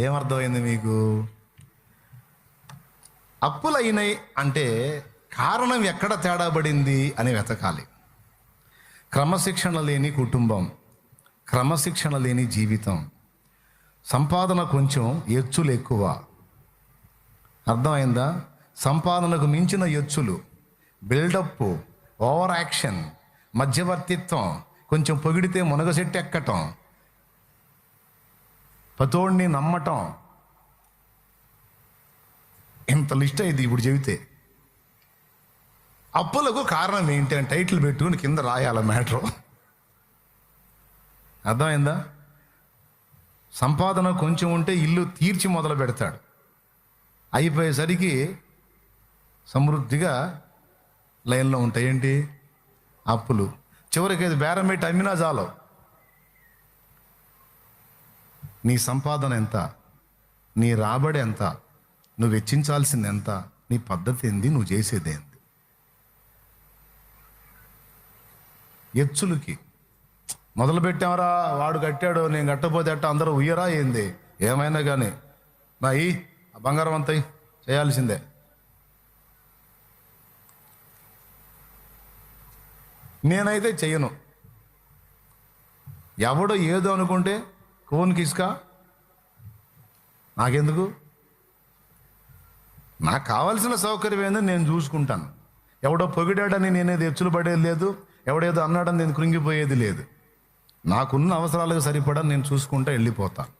ఏమర్థమైంది మీకు? అప్పులైనాయి అంటే కారణం ఎక్కడ తేడా పడింది అని వెతకాలి. క్రమశిక్షణ లేని కుటుంబం, క్రమశిక్షణ లేని జీవితం, సంపాదన కొంచెం, ఎచ్చులు ఎక్కువ. అర్థమైందా? సంపాదనకు మించిన ఎచ్చులు, బిల్డప్, ఓవర్ యాక్షన్, మధ్యవర్తిత్వం, కొంచెం పొగిడితే మునగసెట్టు ఎక్కటం, పతోడిని నమ్మటం, ఇంత లిస్ట్ అయింది ఇప్పుడు చెబితే. అప్పులకు కారణం ఏంటి అని టైటిల్ పెట్టుకుని కింద రాయాల మ్యాటర్. అర్థమైందా? సంపాదన కొంచెం ఉంటే ఇల్లు తీర్చి మొదలు పెడతాడు, అయిపోయేసరికి సమృద్ధిగా లైన్లో ఉంటాయి. ఏంటి? అప్పులు. చివరికి అది బేరం పెట్టి అమ్మినా చాలు. నీ సంపాదన ఎంత, నీ రాబడి ఎంత, నువ్వు వెచ్చించాల్సింది ఎంత, నీ పద్ధతి ఏంది, నువ్వు చేసేది ఏంది? ఎచ్చులకి మొదలు పెట్టామరా, వాడు కట్టాడు నేను కట్టపోతే అట్ట అందరూ ఉయ్యరా ఏంది? ఏమైనా కానీ నా ఈ బంగారం అంతా చేయాల్సిందే. నేనైతే చెయ్యను. ఎవడో ఏదో అనుకుంటే కోన్కి ఇసుక నాకెందుకు? నాకు కావాల్సిన సౌకర్యం ఏందో నేను చూసుకుంటాను. ఎవడో పొగిడాడని నేనేది ఎచ్చులు పడేది లేదు, ఎవడేదో అన్నాడని నేను కృంగిపోయేది లేదు. నాకున్న అవసరాలకు సరిపడా నేను చూసుకుంటా వెళ్ళిపోతాను.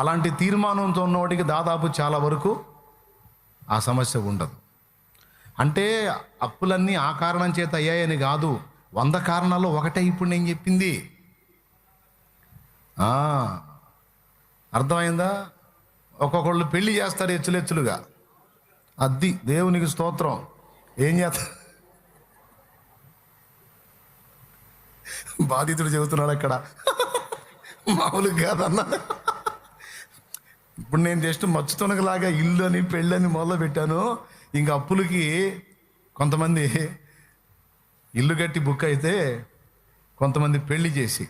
అలాంటి తీర్మానంతో ఉన్నవాడికి దాదాపు చాలా వరకు ఆ సమస్య ఉండదు. అంటే అప్పులన్నీ ఆ కారణం చేత అయ్యాయని కాదు, 100 కారణాల్లో ఒకటే ఇప్పుడు నేను చెప్పింది. అర్థమైందా? ఒక్కొక్కళ్ళు పెళ్లి చేస్తారు ఎచ్చులెచ్చులుగా. అది దేవునికి స్తోత్రం. ఏం చేస్తారు? బాధితుడు చెబుతున్నాడు అక్కడ, మామూలుగా కాదన్నా. ఇప్పుడు నేను జస్ట్ మచ్చుతొనకలాగా ఇల్లు అని పెళ్ళని మొదలు పెట్టాను. ఇంకా అప్పులకి కొంతమంది ఇల్లు కట్టి బుక్ అయితే, కొంతమంది పెళ్లి చేసి,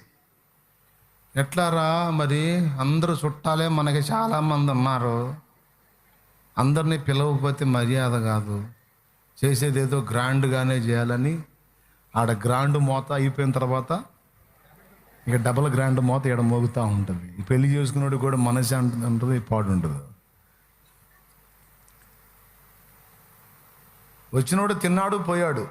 ఎట్లారా మరి అందరూ చుట్టాలే, మనకి చాలామంది ఉన్నారు, అందరినీ పిలవకపోతే మర్యాద కాదు, చేసేది ఏదో గ్రాండ్గానే చేయాలని ఆడ గ్రాండ్ మోత అయిపోయిన తర్వాత ఇక డబల్ గ్రాండ్ మోత ఈడ మోగుతూ ఉంటుంది. ఈ పెళ్లి చేసుకున్నాడు కూడా మనసు ఉంటుంది, పాడు ఉంటుంది. వచ్చినోడు తిన్నాడు పోయాడు,